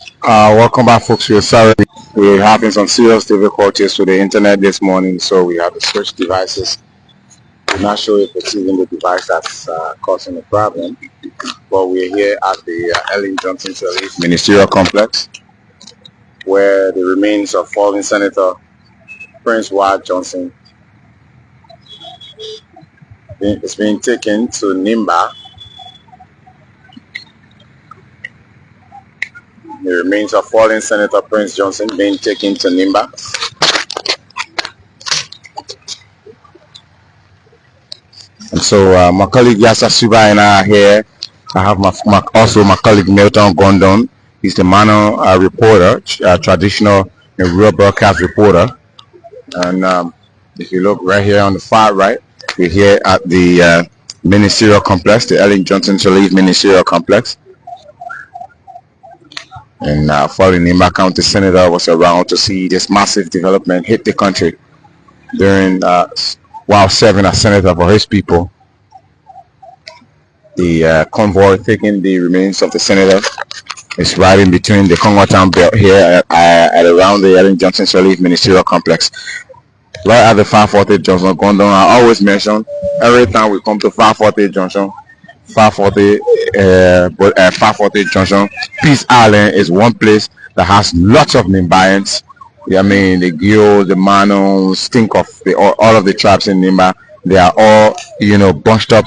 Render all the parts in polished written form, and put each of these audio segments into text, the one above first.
Welcome back, folks. We're sorry we're having some serious difficulties with the internet this morning, so we have to switch devices. We're not sure if it's even the device that's causing the problem, but we're here at the Ellen Johnson Sirleaf Ministerial Complex, where the remains of fallen Senator Prince Ward Johnson is being taken to Nimba. The remains of fallen Senator Prince Johnson being taken to Nimba. And so my colleague Yasa Suba and I are here. I have also my colleague Milton Gondon. He's the Mano reporter, traditional and rural broadcast reporter. And if you look right here on the far right, we're here at the ministerial complex, the Ellen Johnson Sirleaf Ministerial Complex. And following Nimba County Senator was around to see this massive development hit the country during while serving as senator for his people. The convoy taking the remains of the senator is right in between the Congo Town belt here at around the Ellen Johnson Sirleaf Ministerial Complex. Right at the 540 Junction, Gondon, I always mention every time we come to 540 Junction, 540 Junction, Peace Island is one place that has lots of Nimbayans. I mean, the Gio, the Manos, think of all of the tribes in Nimba. They are all, bunched up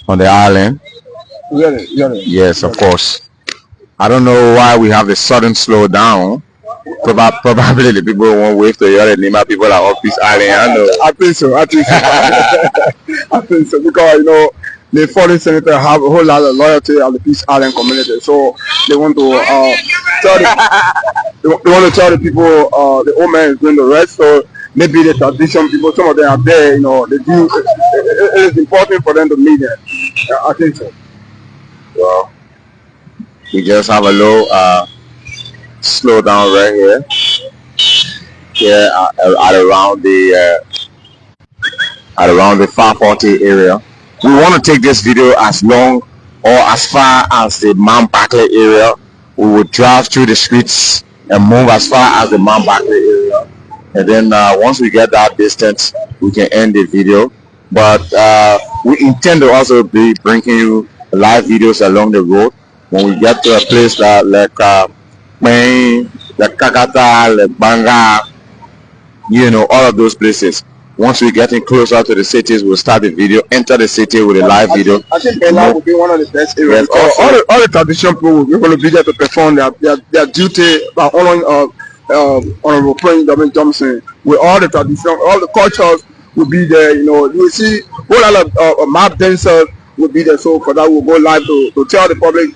on the island. Really? Yes, of course. I don't know why we have a sudden slowdown. Probably the people won't wave to the other Nimba people are off Peace Island. I think so. I think so because the foreign senator have a whole lot of loyalty at the Peace Island community, so they want to tell the people the old man is doing the rest. So maybe the tradition people, some of them are there. They do. It is important for them to meet them. I think so. Well, we just have a low slowdown right here at around the 540 area. We want to take this video as long or as far as the Mount Barclay area. We will drive through the streets and move as far as the Mount Barclay area, and then once we get that distance, we can end the video. But we intend to also be bringing you live videos along the road when we get to a place that like Kakata, like Banga, all of those places. Once we get in closer to the cities, we'll start the video, enter the city with a live video. I think Ella will be one of the best areas. Yes, all the traditional people will going to be there to perform their duty by honoring Honorable Prince Johnson. With all the traditional, all the cultures will be there. You will see a whole lot of map dancers will be there. So for that, we'll go live to tell the public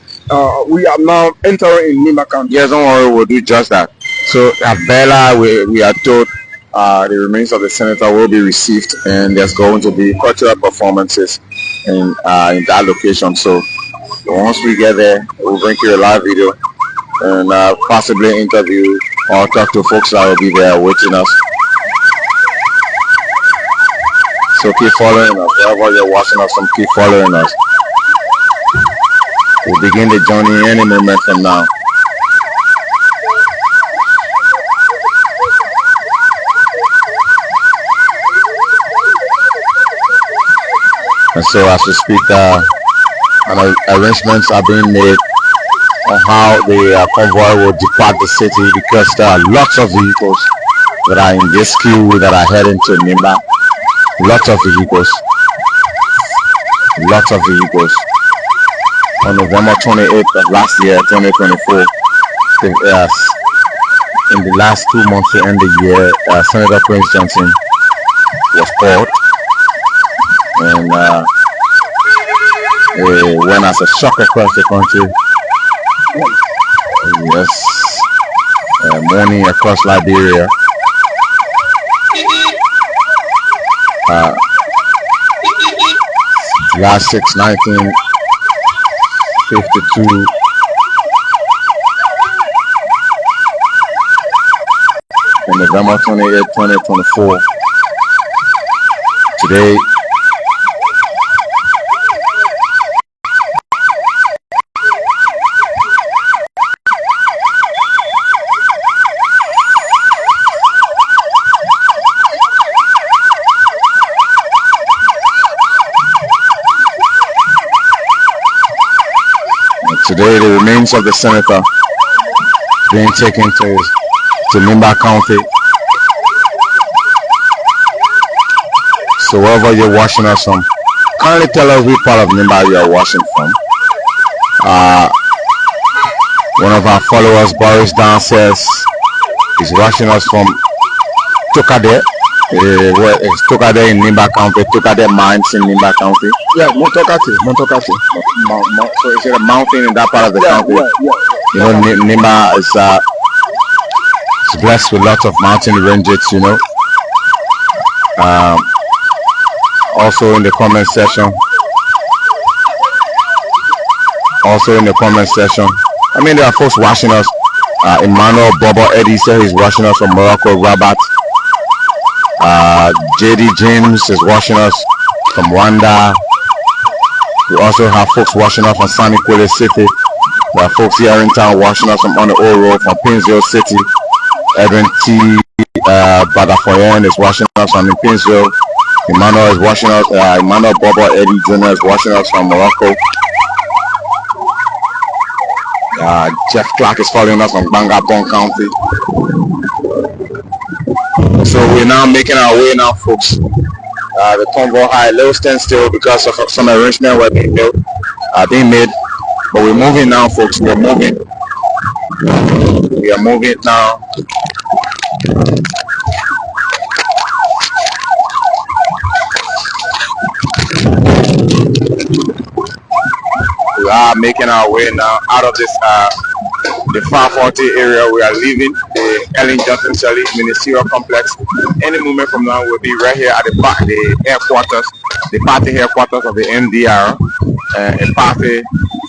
we are now entering in Nimba County. Yes, don't worry, we'll do just that. So at Bella, we are told the remains of the senator will be received, and there's going to be cultural performances in that location. So once we get there, we'll bring you a live video and possibly interview or talk to folks that will be there waiting us. So keep following us. Wherever you're watching us, keep following us. We'll begin the journey any moment from now. And so as we speak, arrangements are being made on how the convoy will depart the city, because there are lots of vehicles that are in this queue that are heading to Nimba. Lots of vehicles. On November 28th of last year, 2024, in the last 2 months to end the year, Senator Prince Johnson was called, and it went as a shock across the country. Yes, mourning across Liberia. July 6, 1952. And November 28, 2024. Today, Today, the remains of the senator being taken to Nimba County. So wherever you're watching us from, kindly tell us which part of Nimba you are watching from. One of our followers, Boris downstairs, is watching us from Tokade. It's Tokade in Nimba County. Tokade Mines in Nimba County. Yeah, Montokate. So is it a mountain in that part of the county? You know, Nimba is blessed with lots of mountain ranges. You know. Also in the comment section. I mean, there are folks watching us. Emmanuel Bobo Eddie said he's watching us from Morocco, Rabat. JD James is watching us from Rwanda. We also have folks watching us from Sanikwele City. There are folks here in town watching us from on the old road from Pinsville City. Edwin T. Badafoyen is watching us from Pinsville. Emmanuel is watching us. Emmanuel Bobo Eddie Jr. is watching us from Morocco. Jeff Clark is following us from Bangabon County. So we're now making our way now, folks. The convoy high, little standstill because of some arrangements were being made. But we're moving now, folks. We are moving now. We are making our way now out of this the 540 area. We are leaving the Ellen Johnson Shirley Ministerial Complex. Any moment from now, we'll be right here at the headquarters, the party headquarters of the MDR, a party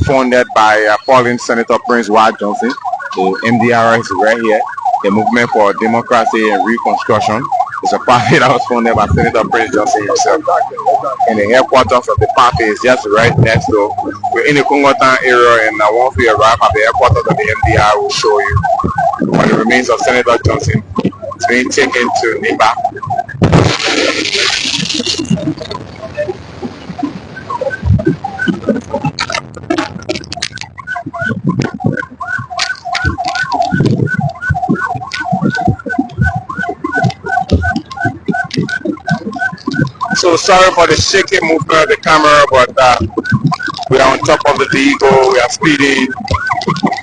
funded by fallen Senator Prince Ward Johnson. The MDR is right here, the Movement for Democracy and Reconstruction. It's a party that was funded by Senator Prince Johnson himself. And the headquarters of the party is just right next door. We're in the Congotan area, and once we arrive at the headquarters of the MDR, we'll show you when the remains of Senator Johnson is being taken to Nimba. So sorry for the shaky movement of the camera, but we are on top of the vehicle, we are speeding,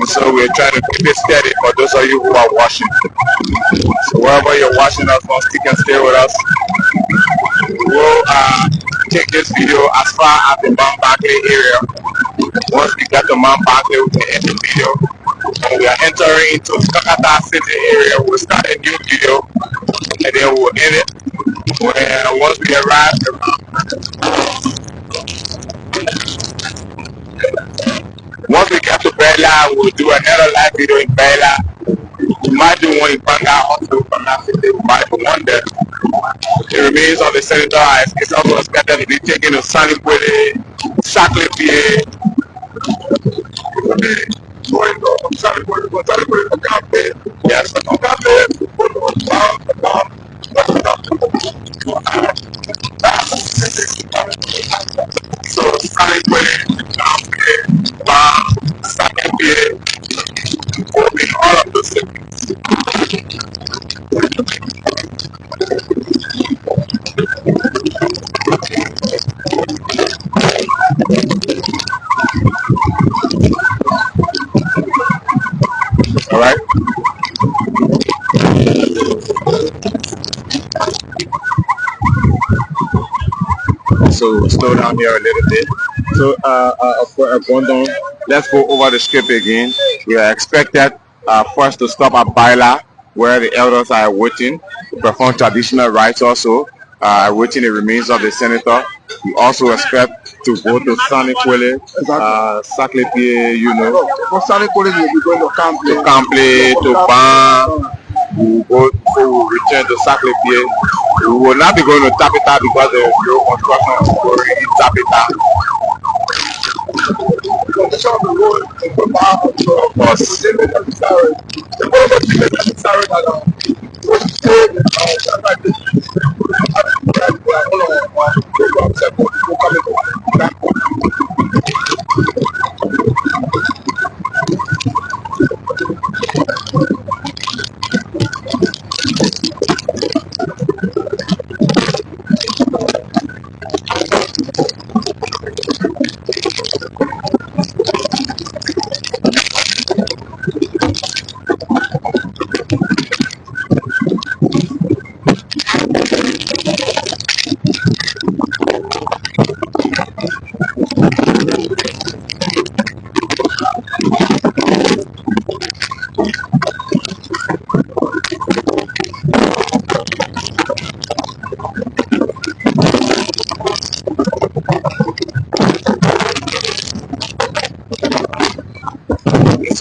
so we're trying to keep it steady for those of you who are watching. So wherever you're watching us, don't stick and stay with us. We'll take this video as far as the Mount Barkley area. Once we get to Mount Barkley, we can end the video. And we are entering into Kakata City area. We'll start a new video, and then we'll end it. Well, once we arrive, once we get to Bella, we'll do another live video in Bella. We might do one in Banga, also Banga City. We might do one there. The remains of the senator is also expected to be taken to Sanikwele, Saclay, yes, so all of those things. All right. So slow down here a little bit. So let's go over the script again. We are expected first to stop at Baila, where the elders are waiting to perform traditional rites also, waiting the remains of the senator. We also expect to go to Sanikwele, Saclay, you know. For Sanikwele, we'll be going to Campley. To Campley, to Ban. We'll return to Saclay. We will not be going to Tapita because there is no construction story in Tapita. Condition of the road is of course. So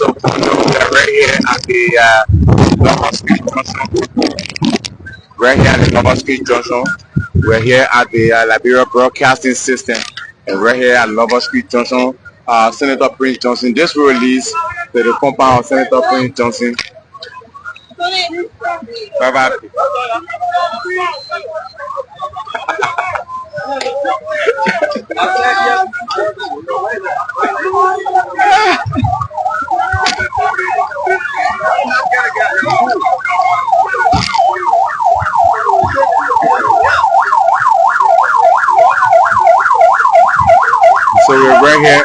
we are right here at the Lombard Street Junction. Right here at the Lombard Street Junction. We're here at the Liberia Broadcasting System, and right here at Lombard Street Junction, Senator Prince Johnson just released to the compound of Senator Prince Johnson. Bye bye. So we're right here.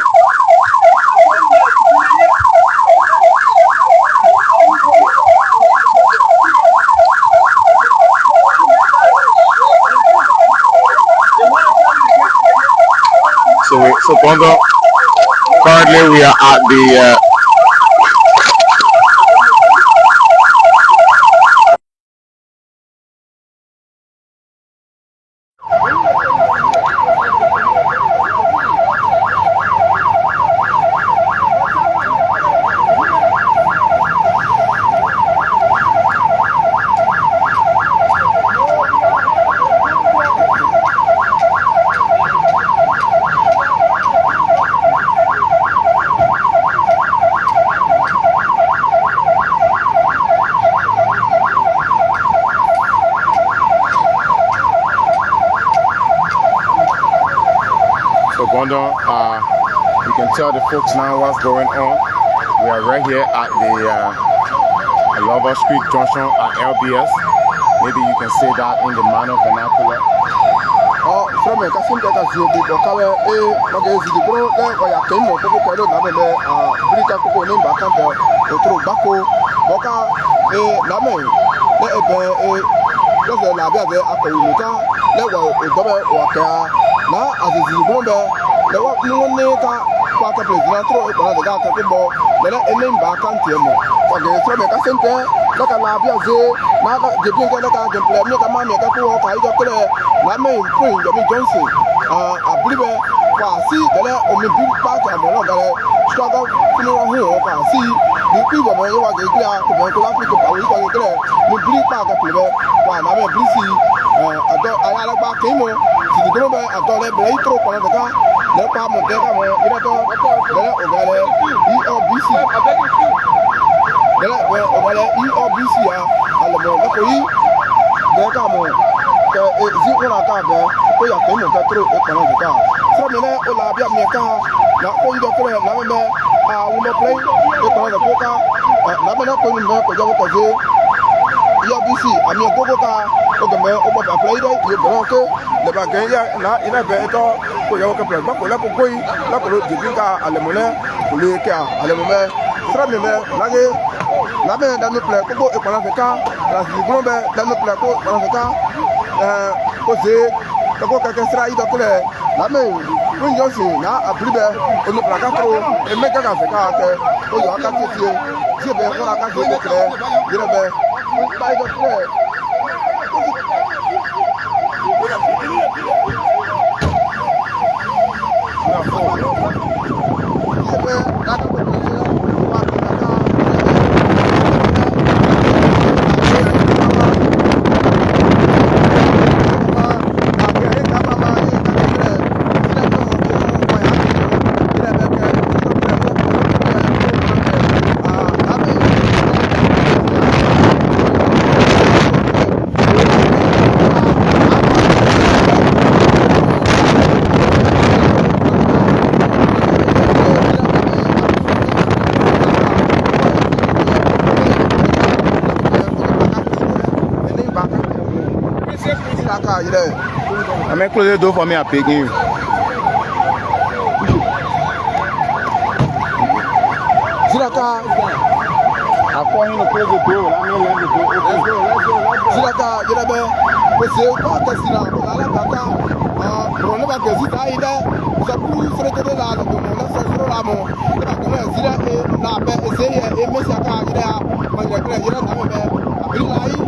So currently we are at the you can tell the folks now what's going on. We are right here at the Lombard Street Junction at LBS. Maybe you can say that in the manner vernacular. From a Cassim Gazio, Bokawe, Magazine, the Bro, or Yakimo, Coco, Brita Coco, Nimba, Campbell, Otro Baco, Boca, Lame, the Labia, the Akoluka, Level, Double, Waka, now as it is Bomber, the work no one quarter president, throw it on the Gata football, let a name back and Timo. Okay, from a Cassim, like a Labia, now the Pinka, the play, make a man, make a walk, I don't play. Lame Prince Johnson, I believe I see that on the big part of the struggle to know who I see the people when you are the clear to go to Africa, we call it clear, the big part of the one I'm a busy. I like back him to the global, I don't let the intro on the car, the palm of them, EOBC. EOBC, and the Bocamo. Zero Cabe, who are coming to through a Canada. From there, Olabia Meka, not only the player, Lamame, will play the Canada Boca, Lamana Conin, Kojawazi, EBC, I mean Boca, Ogame, Oba Playday, you bronco, the Bagaya, not in a better, Koyaka play, Bacola, Lapo, Divinka, Alemone, Ulika, Alemone, from there, Lage, Lame, then the play, Coco, Economica, as you go back, then the play, Economica. Jose, the book I can try to play. Lame, Prince Johnson, now a blibber, on the Placato, and make a car, or you are cut to see, what I can do to play, get a bear, by the play. I may close the door for me. I'm picking you. Silaka, I'm calling to close the door. I'm not letting the door open. let's go. Silaka, you know, parce que quand tu es là, on a la baka, on a que si tu as idée, ça peut se retrouver là, on a fait sur la mont, on a zira et la paix, et c'est et mais ça quand il a, malgré que il a dans le bain, il a eu,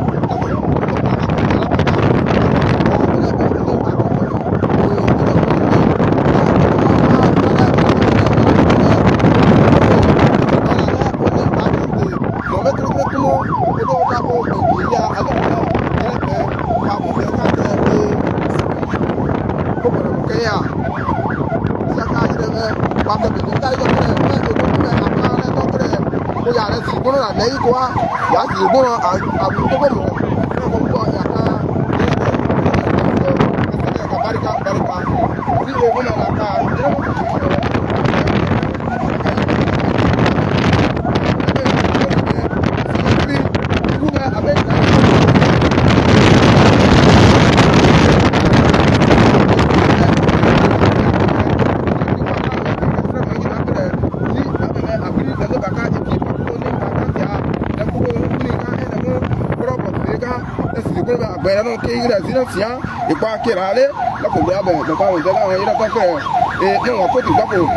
et pas qu'il allait, là pour bien, donc on va dire là, il a pas fait, et non, on peut tout là pour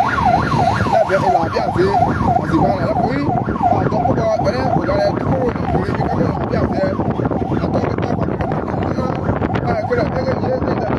la bien, la bien, c'est voilà, là pour lui, donc on va venir, on va aller tout pour lui, bien, c'est attends, que la bien, il est là,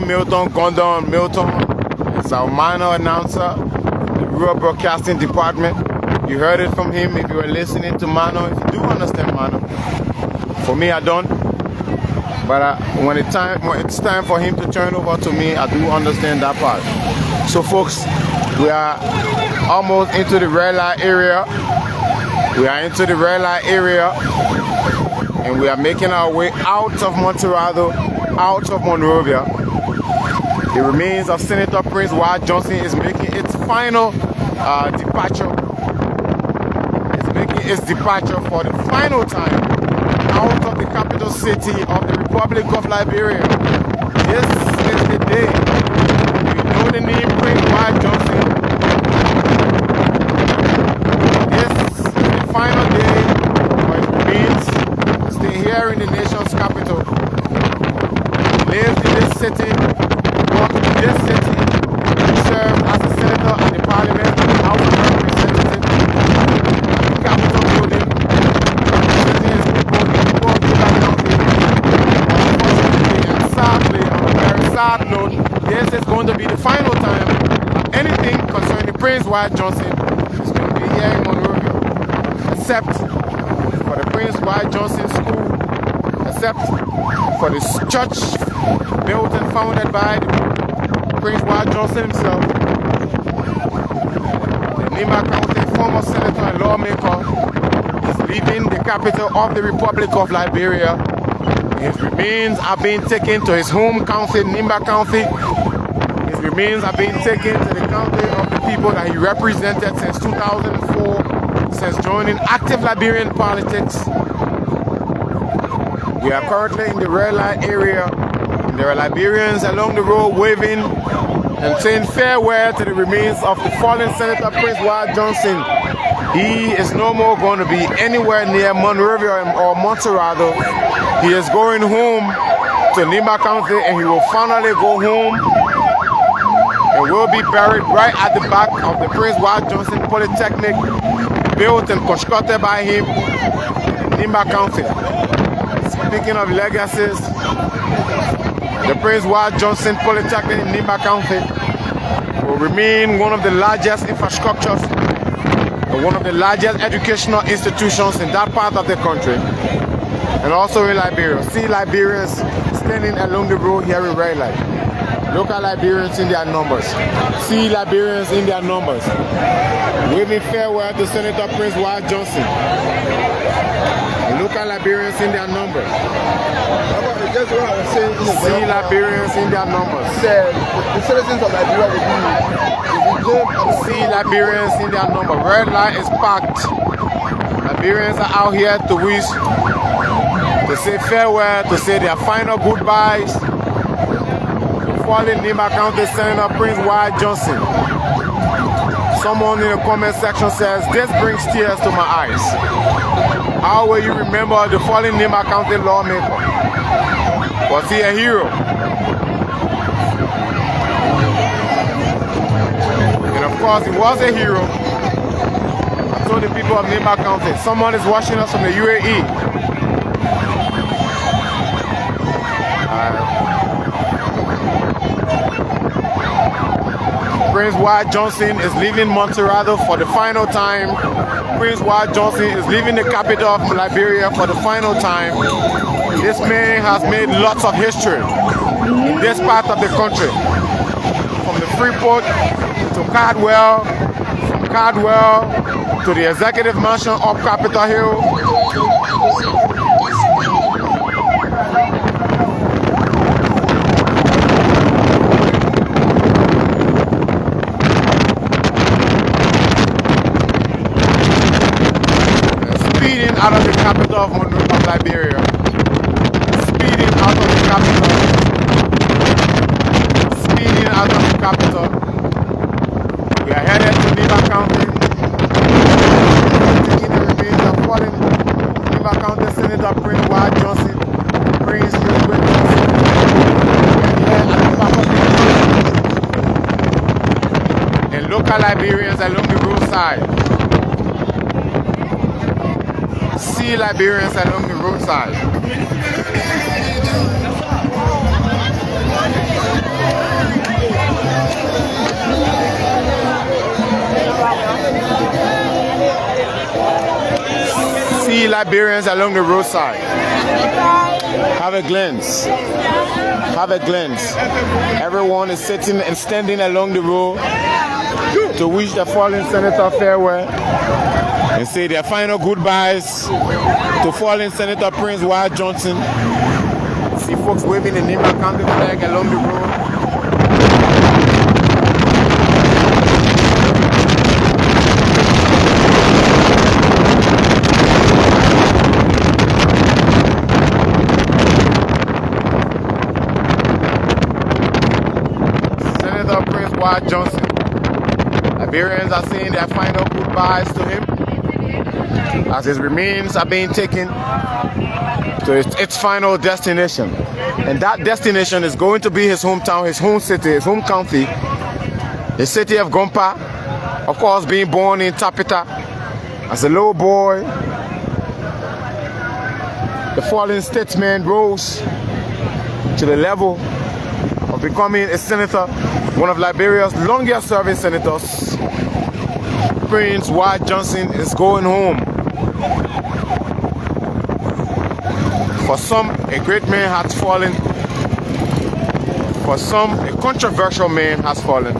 Milton Condon. Milton is our minor announcer, the Rural Broadcasting Department. You heard it from him if you were listening to Mano. If you do understand Mano. For me, I don't. But when it's time for him to turn over to me, I do understand that part. So folks, we are almost into the red light area. We are into the red light area. And we are making our way out of Monterado out of Monrovia. The remains of Senator Prince Ward Johnson is making its final departure. It's making its departure for the final time out of the capital city of the Republic of Liberia. This is the day. You know the name Prince Ward Johnson. This is the final day for his remains to stay here in the nation's capital. He lives in this city. This city served as a senator in the parliament and the House of Representatives, the Capitol building, representing his people in the poor County. Unfortunately and sadly, on a very sad note, this is going to be the final time anything concerning Prince Ward Johnson is going to be here in Monrovia, except for the Prince Ward Johnson School, except for the church built and founded by Prince Ward Johnson himself, the Nimba County former senator and lawmaker, is leaving the capital of the Republic of Liberia. His remains are being taken to his home county, Nimba County. His remains are being taken to the county of the people that he represented since 2004, since joining active Liberian politics. We are currently in the red light area. There are Liberians along the road waving and saying farewell to the remains of the fallen Senator Prince Ward Johnson. He is no more going to be anywhere near Monrovia or Monterado. He is going home to Nimba County, and he will finally go home and will be buried right at the back of the Prince Ward Johnson Polytechnic, built and constructed by him in Nimba County. Speaking of legacies, the Prince Ward Johnson Polytechnic in Nimba County will remain one of the largest infrastructures and one of the largest educational institutions in that part of the country, and also in Liberia. See Liberians standing along the road here in red light. Local Liberians in their numbers. See Liberians in their numbers. Waving farewell to Senator Prince Ward Johnson. Local Liberians in their numbers. Just what I was saying. See Liberians in their numbers. The citizens of Liberia will be see Liberians in their number. Red light is packed. Liberians are out here to wish, to say farewell, to say their final goodbyes. Fallen Nimba County Senator Prince Ward Johnson. Someone in the comment section says, this brings tears to my eyes. How will you remember the fallen Nimba County lawmaker? Was he a hero? And of course, he was a hero. I told the people of Nimba County, someone is watching us from the UAE. Prince Ward Johnson is leaving Monterado for the final time. Prince Ward Johnson is leaving the capital of Liberia for the final time. This man has made lots of history in this part of the country. From the Freeport to Cardwell, from Cardwell to the Executive Mansion up Capitol Hill. Speeding out of the capital of Liberia. Speeding out of the capital. Speeding out of the capital. We are headed to Nimba County. Taking the remains of fallen Nimba County Senator Prince Ward Johnson. Prince Johnson. We are here at the back of the and local Liberians along the roadside. See Liberians along the roadside. See Liberians along the roadside. Have a glance. Have a glance. Everyone is sitting and standing along the road to wish the fallen senator farewell and say their final goodbyes to fallen Senator Prince Ward Johnson. See see folks waving the Nimba County flag along the road. Senator Prince Ward Johnson. Liberians are saying their final goodbyes to him as his remains are being taken to its final destination. And that destination is going to be his hometown, his home city, his home county, the city of Gompa. Of course, being born in Tapita as a little boy, the fallen statesman rose to the level of becoming a senator, one of Liberia's longest serving senators. Prince Ward Johnson is going home. For some, a great man has fallen. For some, a controversial man has fallen.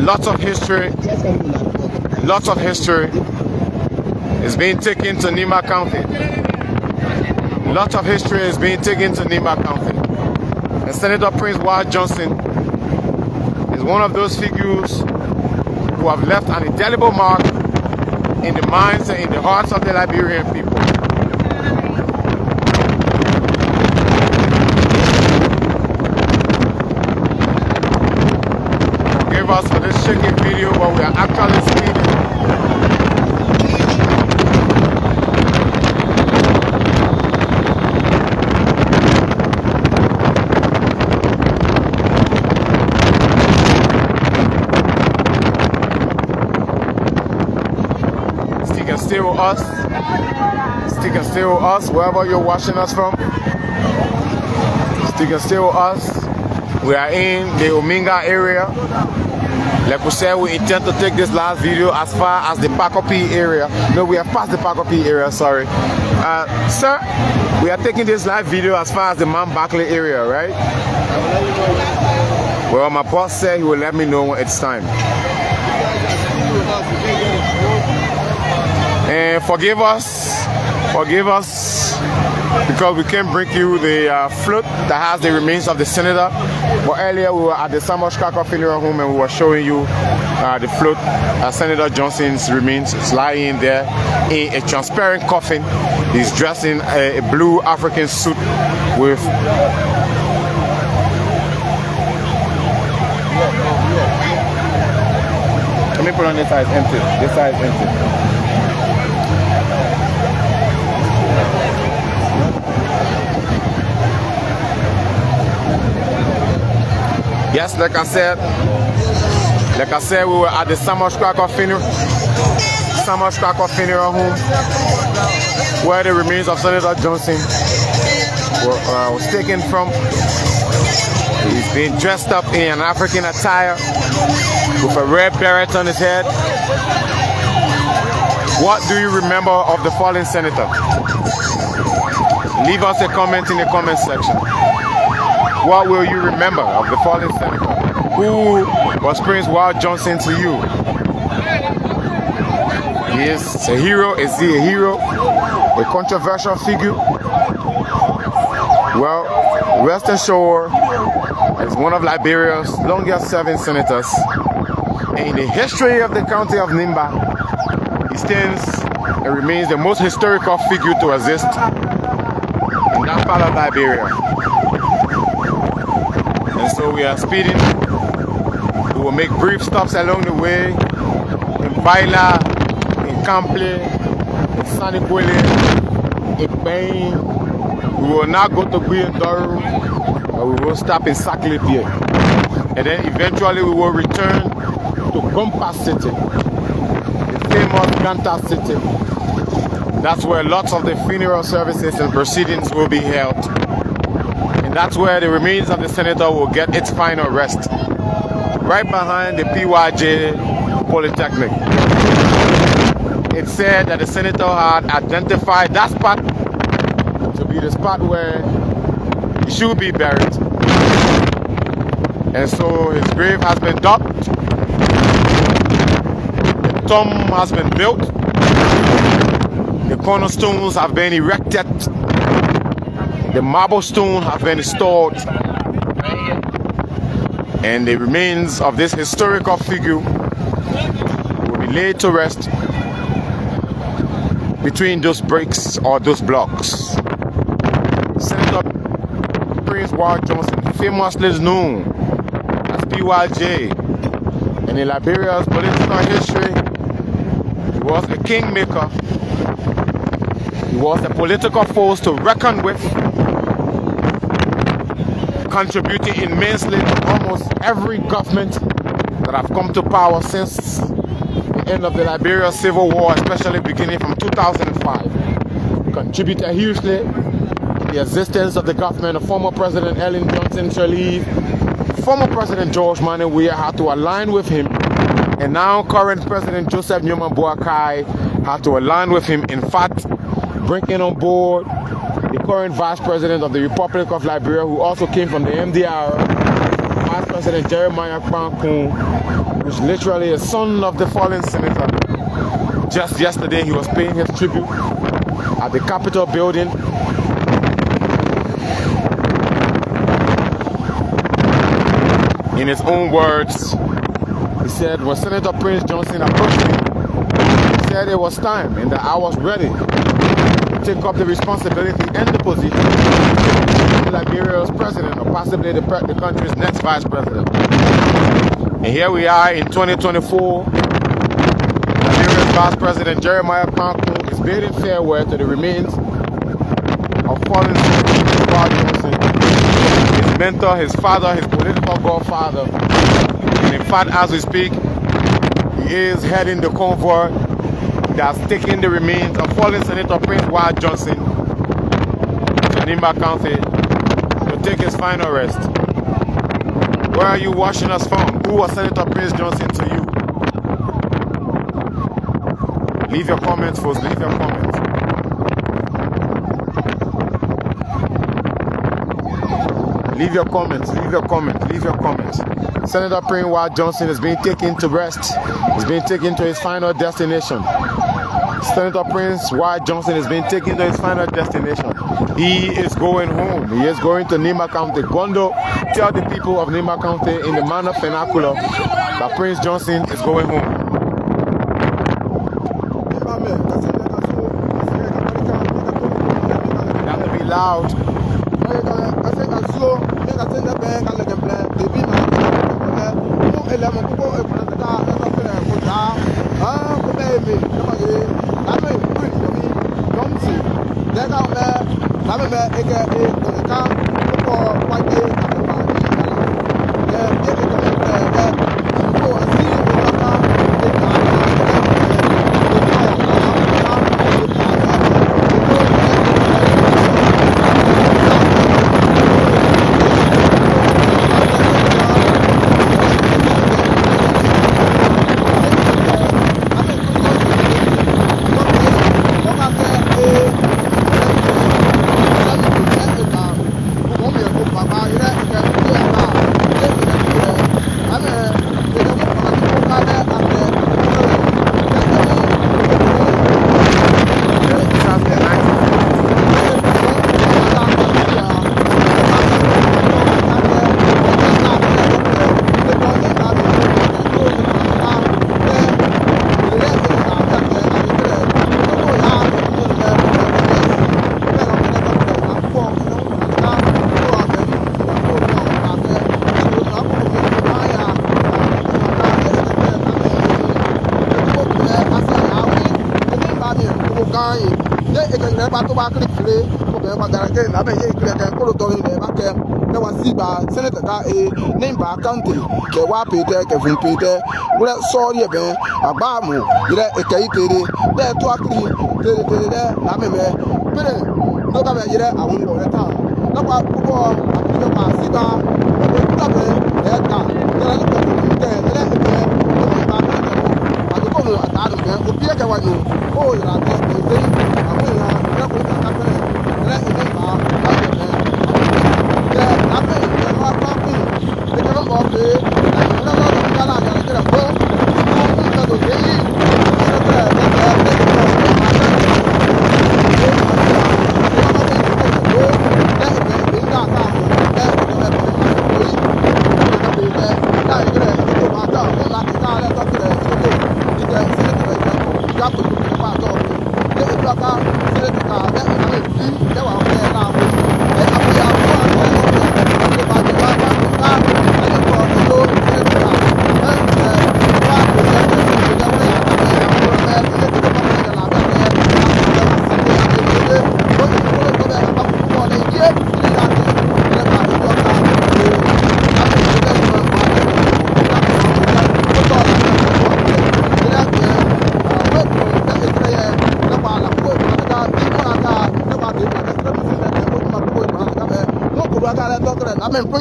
Lots of history is being taken to Nimba County. Lots of history is being taken to Nimba County. And Senator Prince Ward Johnson is one of those figures who have left an indelible mark in the minds and in the hearts of the Liberian people. Forgive us for this shaky video, but we are actually speeding. Stay with us. Stick and stay with us wherever you're watching us from. Stick and stay with us. We are in the Ominga area. Like we said, we intend to take this last video as far as the Pakopi area. No, we have passed the Pakopi area, sorry. Sir, we are taking this live video as far as the Mount Barkley area, right? Well, my boss said he will let me know when it's time. And forgive us, because we can't bring you the float that has the remains of the senator. But earlier we were at the Samuel Shkaka funeral home and we were showing you the float. Senator Johnson's remains is lying there in a transparent coffin. He's dressed in a blue African suit with let me put on this side empty. This side is empty. Yes, like I said, we were at the Samuel Shkaka funeral home, where the remains of Senator Johnson was taken from. He's been dressed up in an African attire with a red beret on his head. What do you remember of the fallen senator? Leave us a comment in the comment section. What will you remember of the fallen senator? Who was Prince Ward Johnson to you? He is a hero. Is he a hero? A controversial figure? Well, rest assured, as one of Liberia's longest serving senators, and in the history of the county of Nimba, he stands and remains the most historical figure to exist in that part of Liberia. And so we are speeding. We will make brief stops along the way in Baila, in Kample, in Sanikwele, in Bain. We will now go to Guyendoru, but we will stop in Saklepie. And then eventually we will return to Gompa City, the famous Ganta City. That's where lots of the funeral services and proceedings will be held. And that's where the remains of the senator will get its final rest, right behind the PYJ Polytechnic. It's said that the senator had identified that spot to be the spot where he should be buried. And so his grave has been dug, the tomb has been built, the cornerstones have been erected, The marble stone have been installed, and the remains of this historical figure will be laid to rest between those bricks or those blocks. Senator Prince Ward Johnson, famously known as PYJ, and in Liberia's political history, he was a kingmaker. He was a political force to reckon with, contributing immensely to almost every government that have come to power since the end of the Liberia Civil War, especially beginning from 2005. Contributed hugely to the existence of the government of former President Ellen Johnson Sirleaf. Former President George Manneh Weah had to align with him, and now current President Joseph Newman Boakai had to align with him. In fact, bringing on board the current Vice President of the Republic of Liberia, who also came from the MDR, Vice President Jeremiah Kpankun, who is literally a son of the fallen senator. Just yesterday, he was paying his tribute at the Capitol building. In his own words, he said, when Senator Prince Johnson approached me, he said it was time and that I was ready to take up the responsibility and the position of Liberia's president, or possibly the country's next vice president. And here we are in 2024. Liberia's Vice President Jeremiah Kpankun is bidding farewell to the remains of fallen Senator Ward Johnson, his mentor, his father, his political godfather. And in fact, as we speak, he is heading the convoy that's taking the remains of fallen Senator Prince Ward Johnson to Nimba County to take his final rest. Where are you watching us from? Who was Senator Prince Johnson to you? Leave your comments, folks. Leave your comments. Leave your comments. Leave your comments. Leave your comments. Senator Prince Ward Johnson is being taken to rest. He's being taken to his final destination. Senator Prince Ward Johnson is being taken to his final destination. He is going home. He is going to Nimba County. Gondo, tell the people of Nimba County in the manner vernacular that Prince Johnson is going home. You have to be loud. Nimba County, ke wa pete ke vun pete, wala sorry ben, abamu, ire ekaitede, de to akri, de na meme, pere, do ka be ire awun wo ta. Na kwa pupo, akri pa siba, ko ta be, de ta, de la ke Nimba County, adu ko mo ata do be, o pie ke wa ni, o ira te de, awu ya, de ko ta pere, de Nimba County. Amen.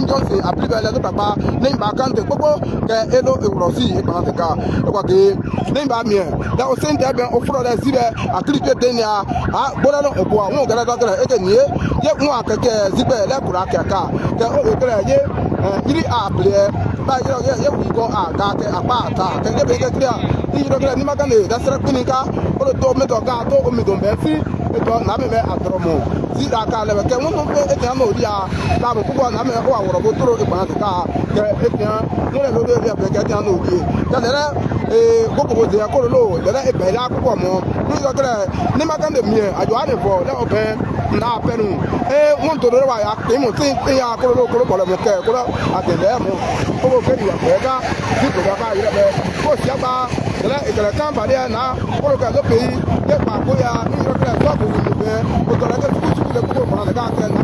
Johnson, I believe I papa, Nimba can't take Bobo, Edo, Eurosi, Economica, Nimba me. That was sent there offer the Ziba, a clip Denia, Bono, Oboa, no, the other again, yet no, Ziba, Lakuraka, the other, Ili Apple, but we go out, a part, can you make it clear? You don't get Nimagane, that's a Pinica, or the Tomato Gato, or Midon Bessie, it was not at Romo. Zira ka lebe ke mo pe etia mo dia ta mo ko na me ko aworo bo toro ipa ka ke etia mo le lo de be ke etia no die ka le ko ko de ko lo le e be la ko mo ni yo kre ni ma kan de mi ajo ane fo le obe na penu mo to do wa ya ke mo tin ya ko lo bo le mo ke ko a de le mo ko ke ni ya be ka ti ko ka ire be ko sia ba le e kre kan ba dia na ko ka lo pe ye pa ko ya ni yo kre so ko ni be ko to le ke the poor man, the guy can go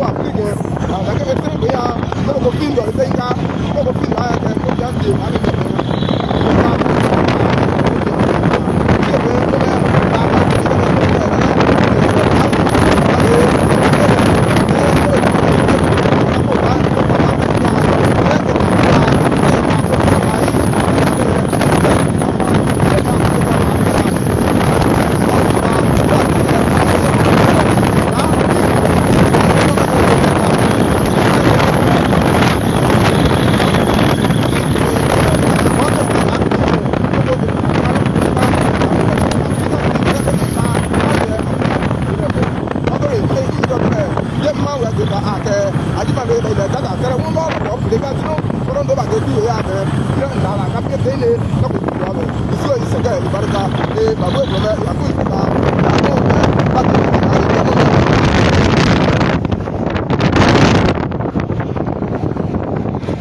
up again. I get a thing, we are not go finger, the thing, go finger, I can go down to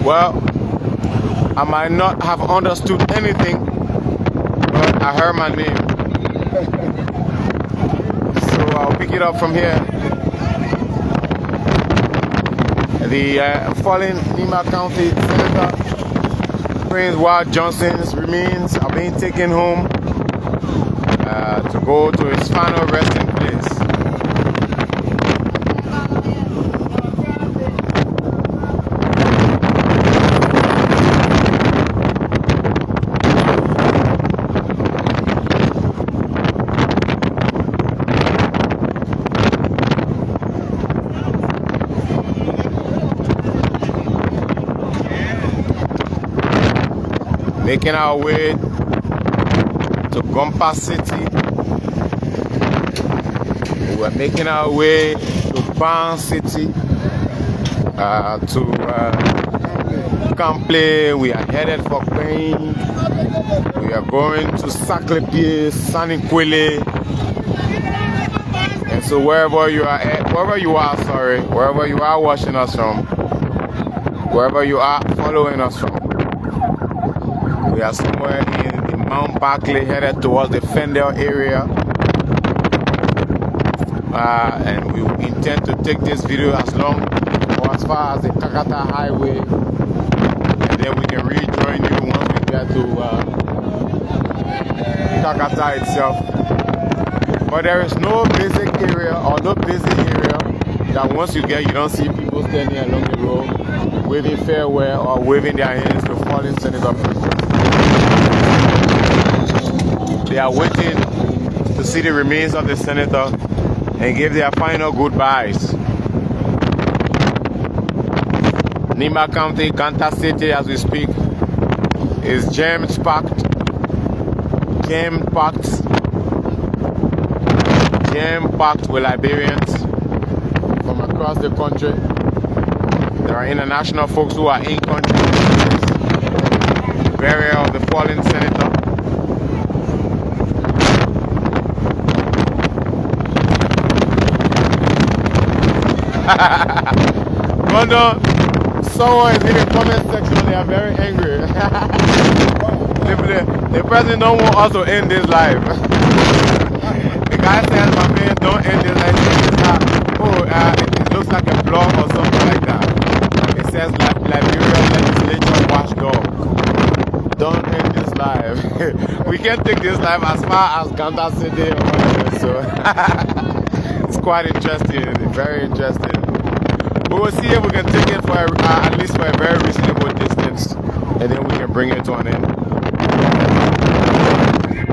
Well, I might not have understood anything, but I heard my name. So I'll pick it up from here. The fallen Nimba County Senator Prince Wild Johnson's remains are being taken home to go to his final resting place. Making our way to Gompa City. We're making our way to Ban City, to Kample. We are headed for Queen. We are going to Saclepier, Saniquele. And so wherever you are watching us from, wherever you are following us from, we are somewhere in the Mount Barclay, headed towards the Fendel area. And we intend to take this video as long or as far as the Kakata Highway. And then we can rejoin you once we get to Kakata itself. But there is no basic area or no busy area that once you get, you don't see people standing along the road waving farewell or waving their hands to fallen Senator Prince. They are waiting to see the remains of the senator and give their final goodbyes. Nimba County, Ganta City, as we speak, is jam-packed with Liberians from across the country. There are international folks who are in country. Burial of the fallen senator. But no, someone is in the comment section, they are very angry. The president don't want us to end this life. The guy says, my man, don't end this life. It looks like a blog or something like that. It says Liberia legislature watchdog. Don't end this life. We can't take this life as far as Kansas City or whatever. So it's quite interesting, very interesting. We will see if we can take it for at least for a very reasonable distance, and then we can bring it to an end.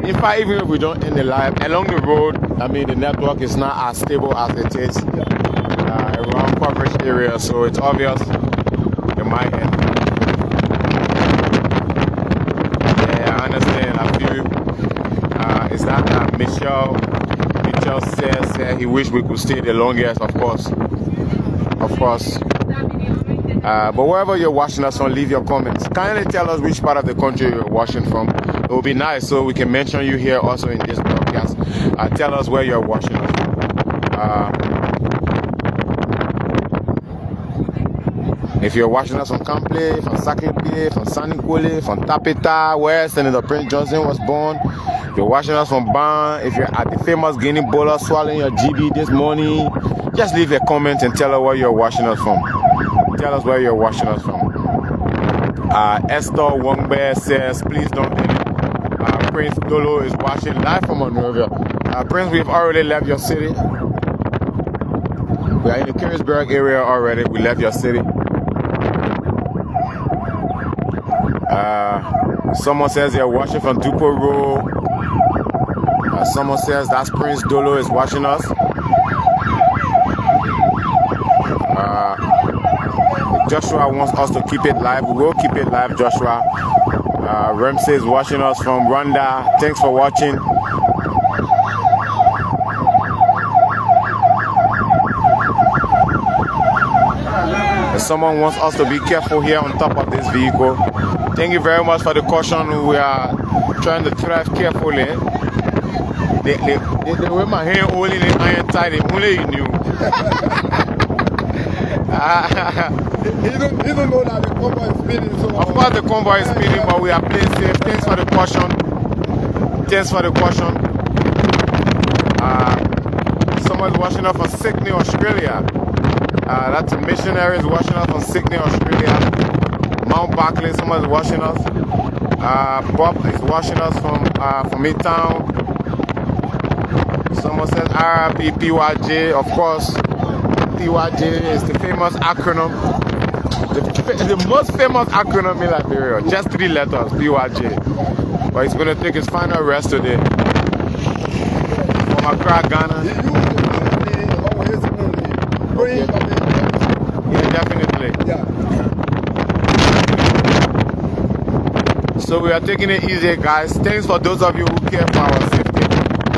In fact, even if we don't end the live, along the road, I mean, the network is not as stable as it is around coverage area, so it's obvious it might end. Yeah, I understand. I feel it's not that Michelle says he wish we could stay the longest, of course. But wherever you're watching us from, leave your comments. Kindly tell us which part of the country you're watching from. It would be nice so we can mention you here also in this broadcast. Tell us where you're watching us from. If you're watching us from Kample, from Saklepe, from Sanikole, from Tapeta, where Senator Prince Johnson was born. If you're watching us from Ban, if you're at the famous Guinea Bowler swallowing your GB this morning, just leave a comment and tell us where you're watching us from. Tell us where you're watching us from. Esther Wongbe says, please don't end it. Prince Dolo is watching live from Monrovia. Prince, we've already left your city. We are in the Kingsburg area already. We left your city. Someone says they're watching from Dupo Road. Someone says that's Prince Dolo is watching us. Joshua wants us to keep it live. We will keep it live, Joshua. Ramsey is watching us from Rwanda. Thanks for watching. Someone wants us to be careful here on top of this vehicle. Thank you very much for the caution. We are trying to drive carefully. The way my hand holding the iron tight, only you knew. He don't know that the convoy is speeding. So of course the convoy is speeding, but we are playing safe. Thanks for the caution. Someone's watching us from Sydney, Australia. That's a missionary is watching us from Sydney, Australia. Mount Barclay, someone's watching us. Bob is watching us from Midtown. Someone says RIP PYJ. Of course, PYJ is the famous acronym. The most famous acronym in Liberia. Just 3 letters, PYJ. But he's going to take his final rest today. From Accra, Ghana. Okay. Yeah, definitely. Yeah. So we are taking it easy, guys. Thanks for those of you who care for our safety.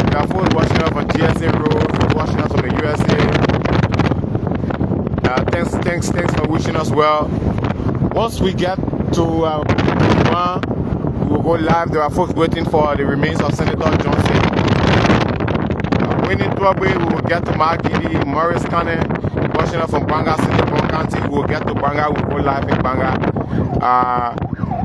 We are folks watching us on GSA Road, watching us from the USA. Thanks for wishing us well. Once we get to Nimba, we will go live. There are folks waiting for the remains of Senator Johnson. Winning Tuabwe, we will get to Magidi, Morris County, watching us from Banga City, Brown County. We will get to Banga, we will go live in Banga.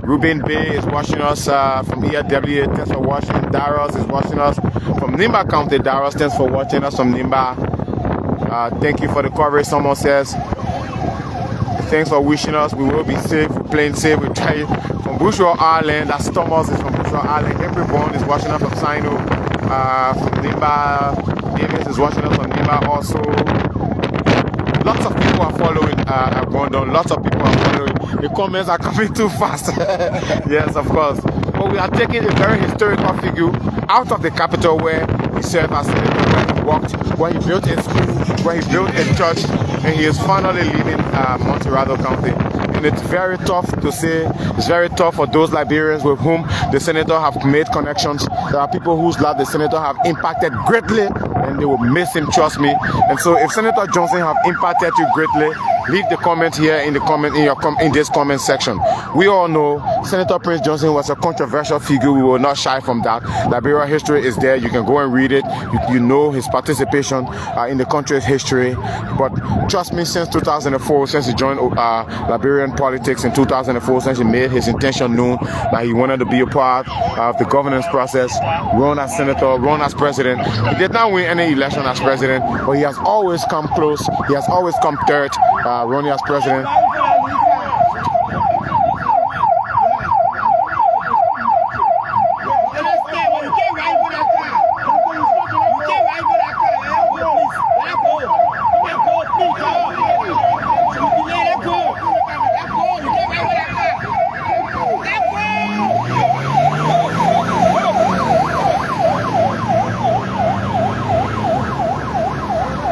Ruben Bay is watching us from ERW. Thanks for watching. Daros is watching us from Nimba County. Daros, thanks for watching us from Nimba. Thank you for the coverage. Someone says, thanks for wishing us. We will be safe. We're playing safe. We're trying from Bushra Island. That's Thomas is from Bushra Island. April Bond is watching us from Sino. From Nimba. Davis is watching us from Nimba also. Lots of people are following Gondon. Lots of people are following. The comments are coming too fast. Yes, of course. But we are taking a very historical figure out of the capital where he served as senator, where he worked, where he built a school, where he built a church, and he is finally leaving Monterado County. And it's very tough to say. It's very tough for those Liberians with whom the senator have made connections. There are people whose lives the senator have impacted greatly and they will miss him, trust me. And so if Senator Johnson have impacted you greatly, leave the comment here in this comment section. We all know Senator Prince Johnson was a controversial figure. We will not shy from that. Liberia history is there. You can go and read it. You know his participation in the country's history. But trust me, since 2004, since he joined Liberian politics in 2004, since he made his intention known that he wanted to be a part of the governance process, run as senator, run as president. He did not win any election as president, but he has always come close. He has always come third, running as president.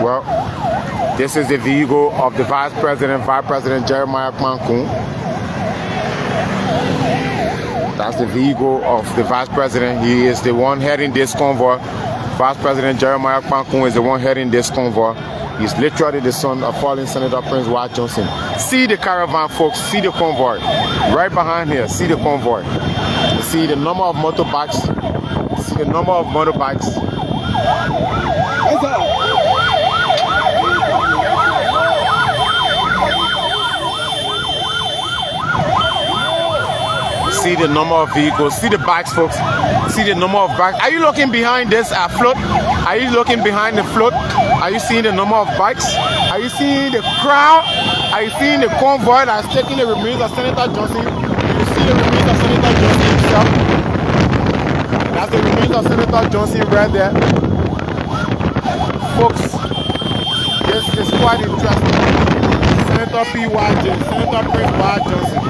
Well, this is the vehicle of the Vice President Jeremiah Kpankun. That's the vehicle of the Vice President. He is the one heading this convoy. Vice President Jeremiah Kpankun is the one heading this convoy. He's literally the son of fallen Senator Prince Ward Johnson. See the caravan, folks. See the convoy. Right behind here, see the convoy. See the number of motorbikes. See the number of motorbikes. See the number of vehicles, see the bikes, folks. See the number of bikes. Are you looking behind this float? Are you looking behind the float? Are you seeing the number of bikes? Are you seeing the crowd? Are you seeing the convoy that's taking the remains of Senator Johnson? You see the remains of Senator Johnson himself. That's the remains of Senator Johnson right there. Folks, this is quite interesting. Senator P.Y.J., Senator Prince Ward Johnson.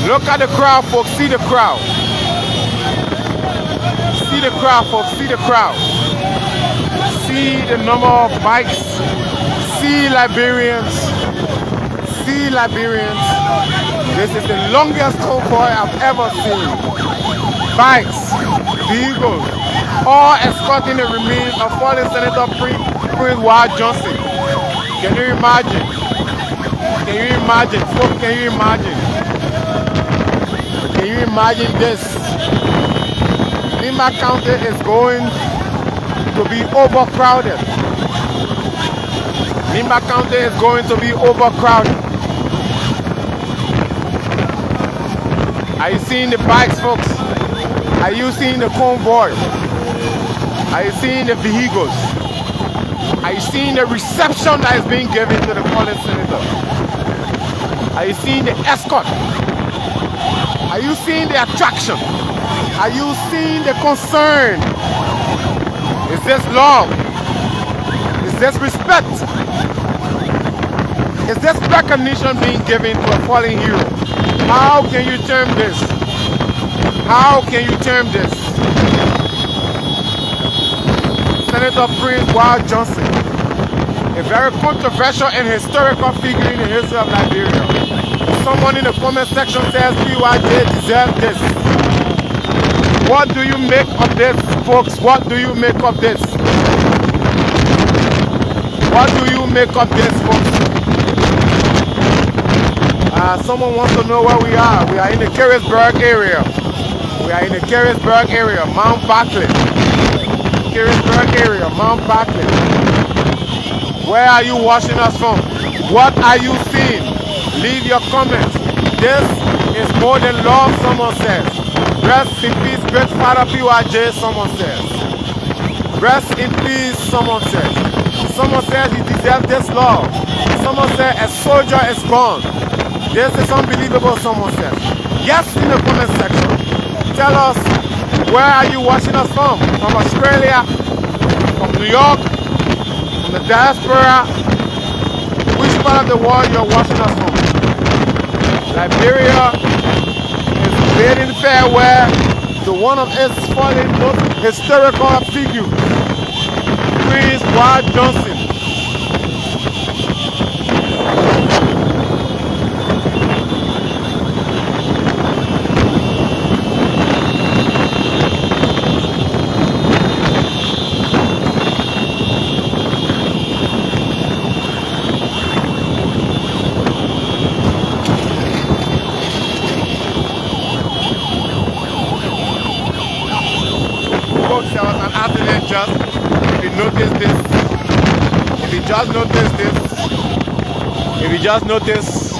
Look at the crowd, folks. See the crowd. See the crowd, folks. See the crowd. See the number of bikes. See Liberians. See Liberians. This is the longest convoy I've ever seen. Bikes, vehicles, all escorting the remains of fallen Senator Prince Ward Johnson. Can you imagine? Can you imagine? Folks, can you imagine? Can you imagine this? Nimba County is going to be overcrowded. Nimba County is going to be overcrowded. Are you seeing the bikes, folks? Are you seeing the convoy? Are you seeing the vehicles? Are you seeing the reception that is being given to the fallen senator? Are you seeing the escort? Are you seeing the attraction? Are you seeing the concern? Is this love? Is this respect? Is this recognition being given to a fallen hero? How can you term this? How can you term this? Senator Prince Ward Johnson, a very controversial and historical figure in the history of Liberia. Someone in the comment section says PYJ deserves this. What do you make of this, folks? What do you make of this? What do you make of this, folks? Someone wants to know where we are. We are in the Carisburg area. We are in the Carisburg area, Mount Barclay. Carisburg area, Mount Barclay. Where are you watching us from? What are you seeing? Leave your comments. This is more than love, someone says. Rest in peace, great Father PYJ, someone says. Rest in peace, someone says. Someone says he deserves this love. Someone says a soldier is born. This is unbelievable, someone says. Yes, in the comment section. Tell us, where are you watching us from? From Australia? From New York? From the diaspora? Which part of the world you're watching us from? Liberia is bidding farewell to one of its fallen most historical figures, Prince Ward Johnson. just notice this, if you just notice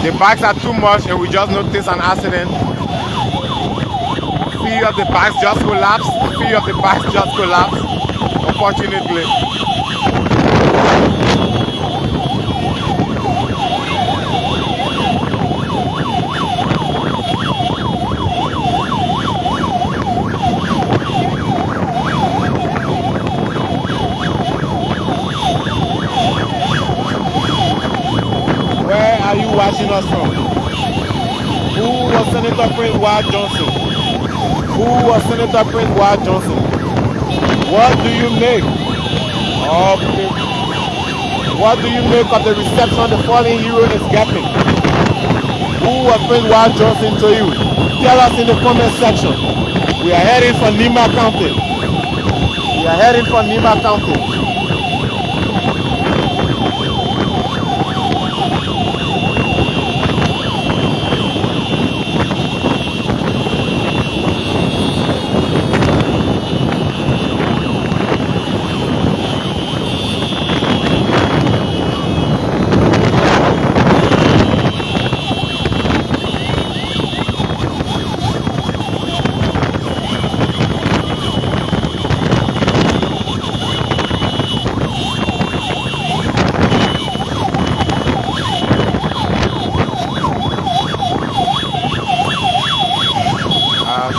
the bikes are too much and we just notice an accident, few of the bikes just collapsed, unfortunately. Where are you watching us from? Who was Senator Prince Ward Johnson? What do you make of the reception the fallen hero is getting? Who was Prince Ward Johnson to you? Tell us in the comment section. We are heading for Nimba County.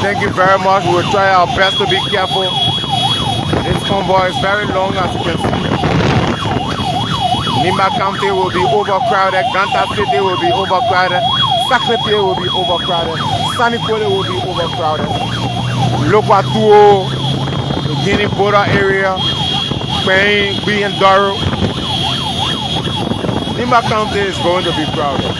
Thank you very much. We will try our best to be careful. This convoy is very long, as you can see. Nimba County will be overcrowded. Ganta City will be overcrowded. Sacré-Cœur will be overcrowded. Sanikole will be overcrowded. Lokwatuo, the Guinea border area, Spain, B and Doro. Nimba County is going to be crowded.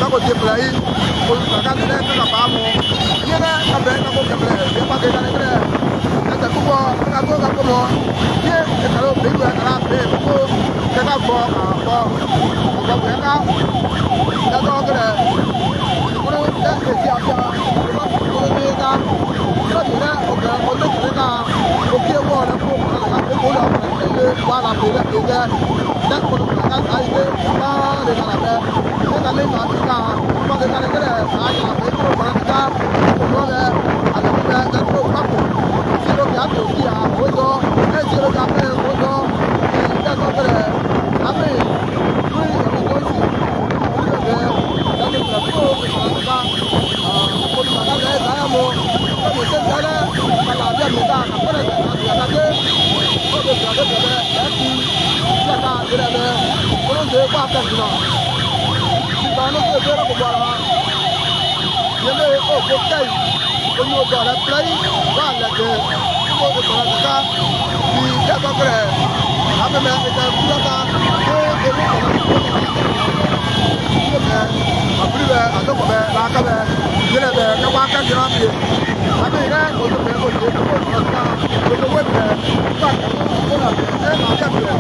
kako dia play ko ka ne ka ba mo ye na ka be ka ko ke play ye pa ke ka ne play na ta ko ka mo ye e ka ro be ko ka be ko ke ka bo ka ko be ka da do ke ne ko ro da ke ya ya ko ne ka ko ne o ka ko ne ka ko ke wo na ko ka ko la ke wa la be le ke da ko ka ai ke ba de ka la be cái lên mà chúng ta có thể cái này ai là cái chỗ mà chúng ta cũng có cái anh em cái chỗ bắc chỉ có cái chỗ kia hối cho cái chỉ có cái hối cho thì cái có cái này anh ấy nuôi ở cái chỗ gì nuôi ở cái cái chỗ chỗ mà chúng ta con mà cái này cái mua cái một cái này mà làm cho người ta cái này là cái có cái thì cái ta cái này có nó dễ qua cái gì nào nó sẽ rất là bồi hoa những cái ô cốt cây có nhiều quả là play và là cái ô cốt quả là cả thì các con cái này làm cái này cái chúng ta cái mà bây giờ ở đâu mà là cái này như này về các bạn các làm gì làm gì đấy có cái có cái có cái web này các có là cái làm cái này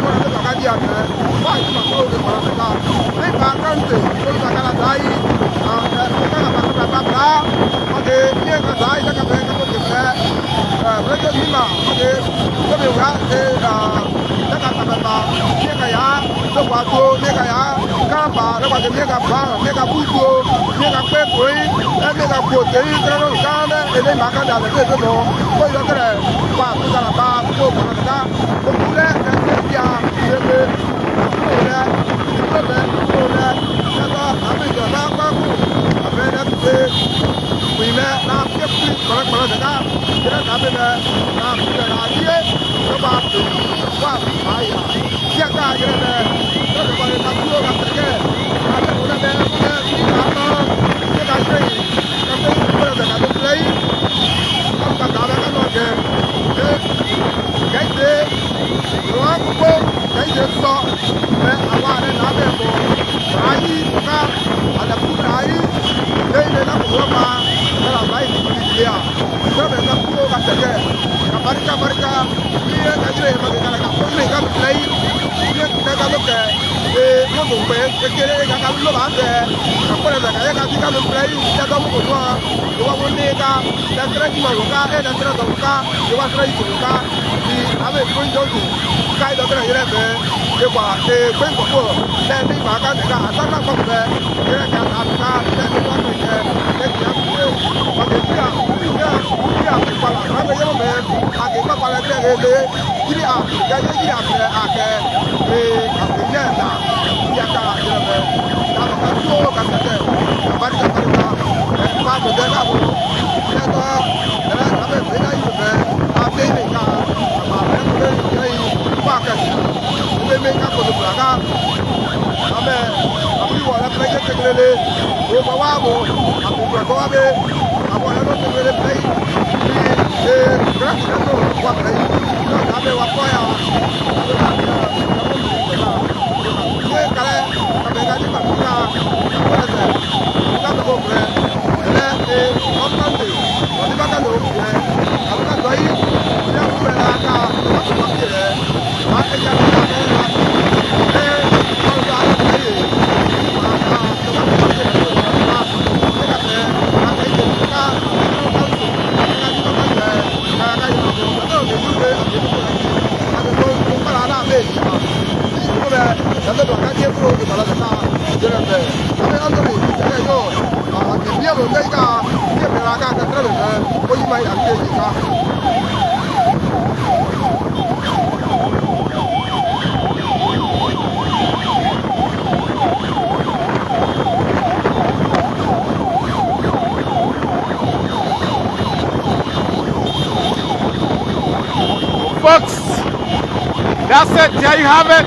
có là cái gì này phải mà có cái quả là cả mấy bạn cái gì có cái là cái cái là cái oke ini yang kedai kita kembali ke kita mereka lima oke kita juga kita kata dia kayak sesuatu dia kayak apa lepas dia kapal dia butuh dia kue dia putih terus kan ini makan dari itu semua kau itu keren wah kita apa itu kita boleh dia boleh kita apa itu apa we met now 50 correct kita tapi nah kita lagi sebab wah bahaya dia tak kira terus kalau kita dulu kata ada udah ini apa kita cari tapi kita dah ada play kita dah kan oke guys ruang pun guys so awak ada apa tu air kita ada pun air ini nak berapa kalau baik dia sebab nak tu kata ke mereka dia kata mereka nak mereka play dia kata ke ngomong kira kata lu ada apa nak kaya kata play dia tahu semua dua boneka dan terus maluka dan terus maluka dua terus maluka di apa pun jauh kai đó cái này là về cái quả cái bên của cô nên đi mà cái này là rất là không về cái này cả làm ra nên cái quan này cái gì cũng mà cái kia cái quả là nó cái gì mà cái quả là cái nhà là ya cả cái về ta có số cái cái bắt cái ba một cái nào cái đó là nó về cái này về bên này cả mà cái pakai, mereka kono belakang, ame, aku wala play kekelele, bawa aku berdoa be, aku ada kekelele play, gerak itu buat play, ame wapoya, kalau kami kaji kita, kita tu boleh, orang tu, orang makan tu, kalau kita doi, dia boleh nak, aku boleh. Folks, that's it. There you have it.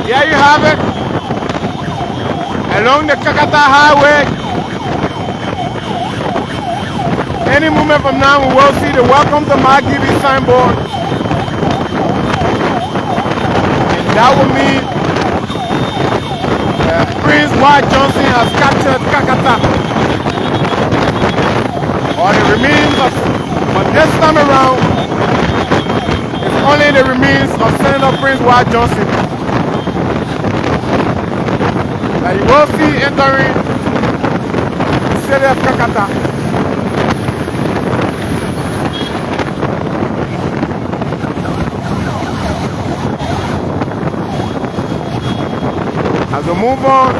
There you have it. Along the Kakata Highway. Any moment from now, we will see the Welcome to Margibi signboard. that would mean Prince White Johnson has captured Kakata, or the remains of, but this time around, it's only the remains of Senator Prince White Johnson that you will see entering the city of Kakata. As we move on,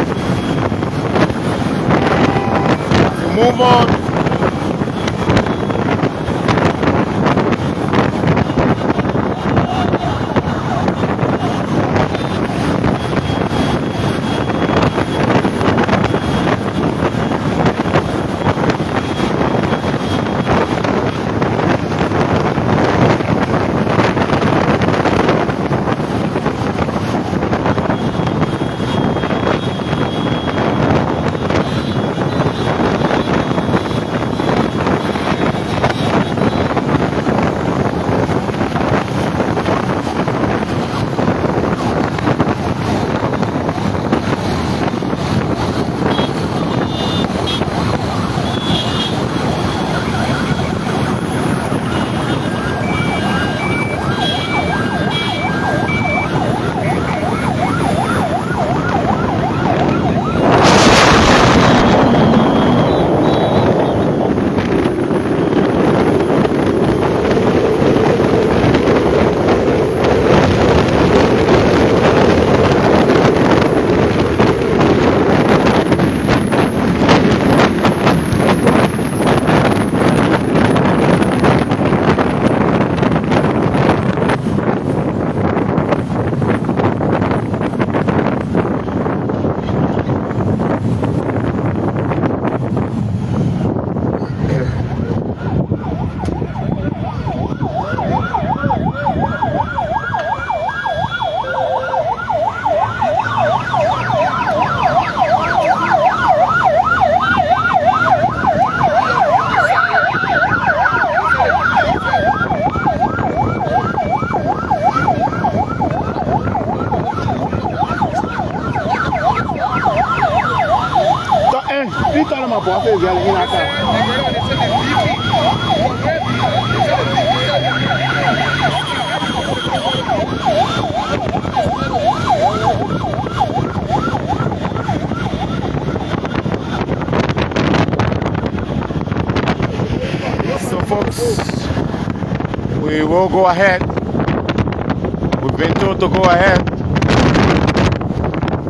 so folks, we will go ahead. We've been told to go ahead.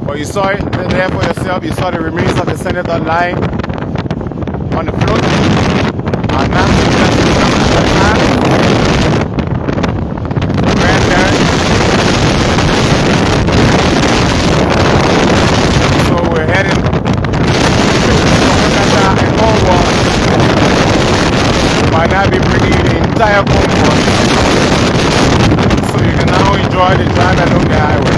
But you saw it there for yourself. You saw the remains of the senator lying on the floor. Our grandparents. So we're heading to and Monrovia. Might not be bringing the entire convoy. So you can now enjoy the drive along the highway.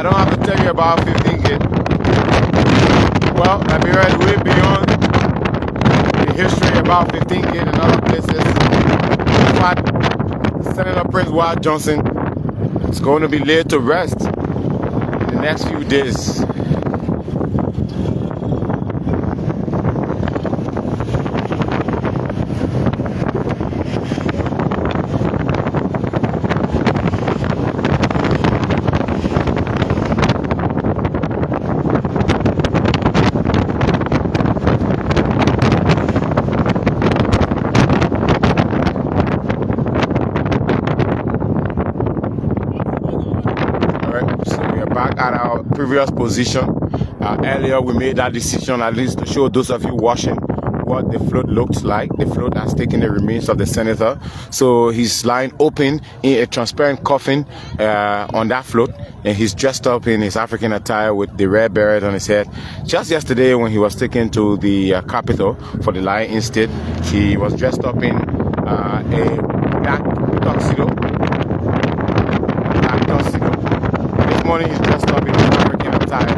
don't have to tell you about 15 gate. Well, Liberia is way beyond the history about 15 gate and other places. In fact, Senator Prince Ward Johnson is going to be laid to rest in the next few days. Back at our previous position. Earlier we made that decision at least to show those of you watching what the float looks like. The float has taken the remains of the senator, so he's lying open in a transparent coffin on that float, and he's dressed up in his African attire with the red beret on his head. Just yesterday when he was taken to the capital for the lying-in state, he was dressed up in a black tuxedo. This morning he's dressed up in his African attire.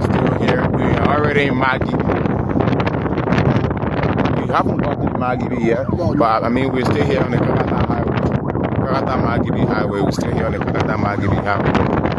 Still here. We are already in Maggie. We haven't gotten to Maggie yet, but I mean we're still here on the Kakata Highway. Kakata Maggie Highway. We're still here on the Kakata Maggie Highway.